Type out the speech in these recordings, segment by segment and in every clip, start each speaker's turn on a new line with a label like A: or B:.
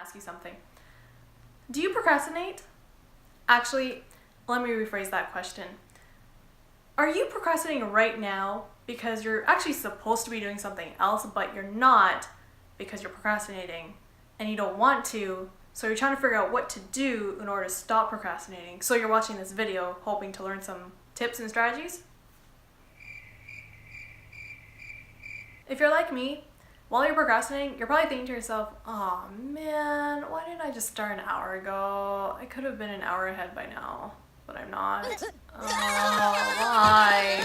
A: ask you something. Do you procrastinate? Actually, let me rephrase that question. Are you procrastinating right now because you're actually supposed to be doing something else, but you're not because you're procrastinating and you don't want to, so you're trying to figure out what to do in order to stop procrastinating, so you're watching this video hoping to learn some tips and strategies? If you're like me, while you're procrastinating, you're probably thinking to yourself, oh man, why didn't I just start an hour ago? I could have been an hour ahead by now, but I'm not. Oh, why?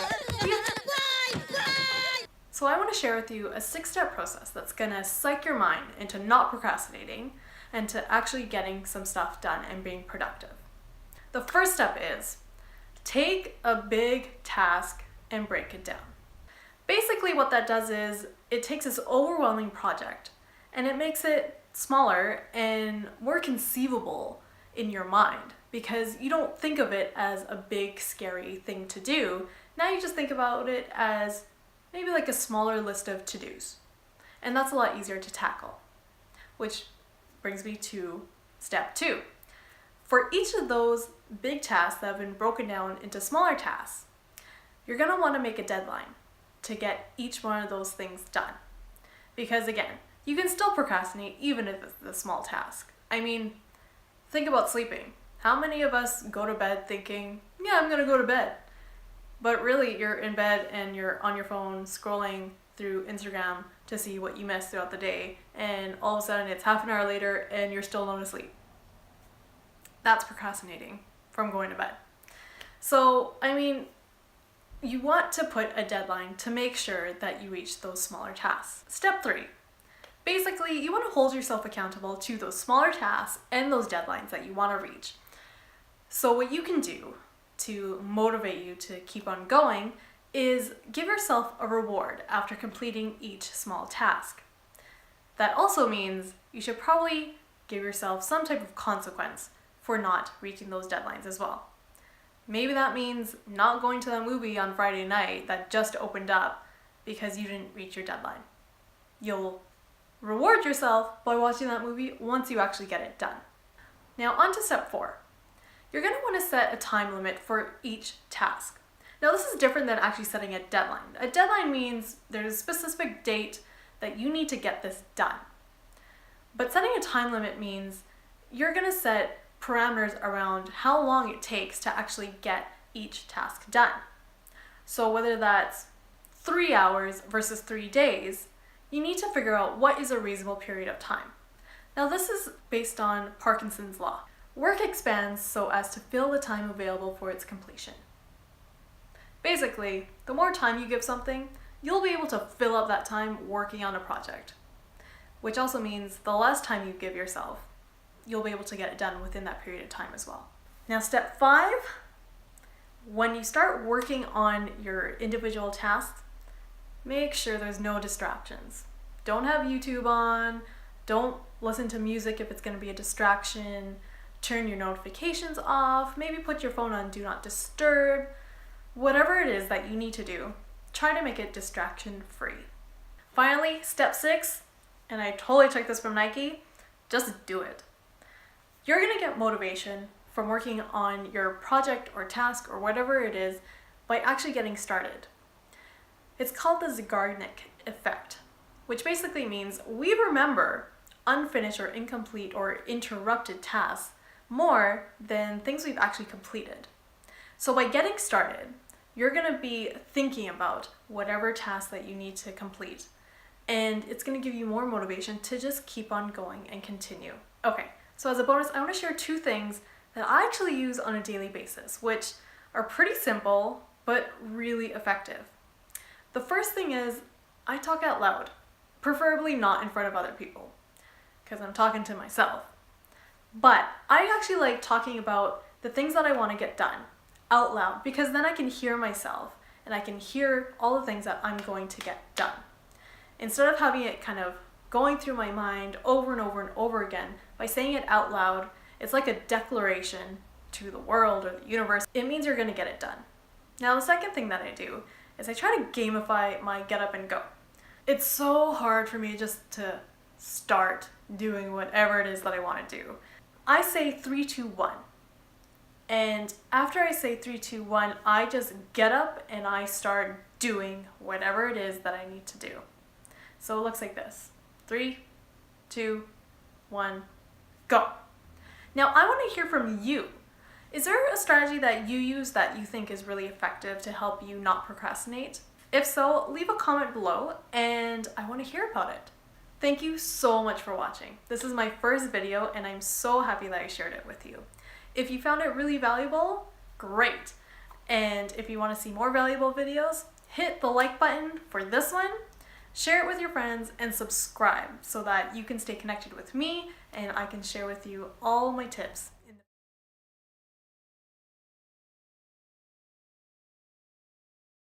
A: So I want to share with you a 6-step process that's gonna psych your mind into not procrastinating and to actually getting some stuff done and being productive. The first step is take a big task and break it down. Basically what that does is it takes this overwhelming project and it makes it smaller and more conceivable in your mind, because you don't think of it as a big scary thing to do. Now you just think about it as maybe like a smaller list of to-dos, and that's a lot easier to tackle, which brings me to step 2. For each of those big tasks that have been broken down into smaller tasks, you're going to want to make a deadline to get each one of those things done. Because again, you can still procrastinate even if it's a small task. I mean, think about sleeping. How many of us go to bed thinking, yeah, I'm gonna go to bed? But really you're in bed and you're on your phone scrolling through Instagram to see what you missed throughout the day, and all of a sudden it's half an hour later and you're still not asleep. That's procrastinating from going to bed. So, I mean, you want to put a deadline to make sure that you reach those smaller tasks. Step 3. Basically, you want to hold yourself accountable to those smaller tasks and those deadlines that you want to reach. So what you can do to motivate you to keep on going is give yourself a reward after completing each small task. That also means you should probably give yourself some type of consequence for not reaching those deadlines as well. Maybe that means not going to that movie on Friday night that just opened up because you didn't reach your deadline. You'll reward yourself by watching that movie once you actually get it done. Now on to step 4. You're going to want to set a time limit for each task. Now this is different than actually setting a deadline. A deadline means there's a specific date that you need to get this done. But setting a time limit means you're going to set parameters around how long it takes to actually get each task done. So whether that's 3 hours versus 3 days, you need to figure out what is a reasonable period of time. Now this is based on Parkinson's law. Work expands so as to fill the time available for its completion. Basically, the more time you give something, you'll be able to fill up that time working on a project. Which also means the less time you give yourself, you'll be able to get it done within that period of time as well. Now step 5, when you start working on your individual tasks, make sure there's no distractions. Don't have YouTube on, don't listen to music if it's going to be a distraction, turn your notifications off, maybe put your phone on Do Not Disturb. Whatever it is that you need to do, try to make it distraction free. Finally, step 6, and I totally took this from Nike, just do it. You're going to get motivation from working on your project or task or whatever it is by actually getting started. It's called the Zeigarnik effect, which basically means we remember unfinished or incomplete or interrupted tasks more than things we've actually completed. So by getting started, you're going to be thinking about whatever task that you need to complete, and it's going to give you more motivation to just keep on going and continue. Okay, so as a bonus, I want to share 2 things that I actually use on a daily basis, which are pretty simple but really effective. The first thing is I talk out loud, preferably not in front of other people, because I'm talking to myself. But I actually like talking about the things that I want to get done out loud, because then I can hear myself and I can hear all the things that I'm going to get done. Instead of having it kind of going through my mind over and over and over again, by saying it out loud, it's like a declaration to the world or the universe. It means you're going to get it done. Now the second thing that I do is I try to gamify my get up and go. It's so hard for me just to start doing whatever it is that I want to do. I say 3, 2, 1. And after I say 3, 2, 1, I just get up and I start doing whatever it is that I need to do. So it looks like this. 3, 2, 1, go. Now I want to hear from you. Is there a strategy that you use that you think is really effective to help you not procrastinate? If so, leave a comment below and I want to hear about it. Thank you so much for watching. This is my first video and I'm so happy that I shared it with you. If you found it really valuable, great. And if you want to see more valuable videos, hit the like button for this one, share it with your friends, and subscribe so that you can stay connected with me and I can share with you all my tips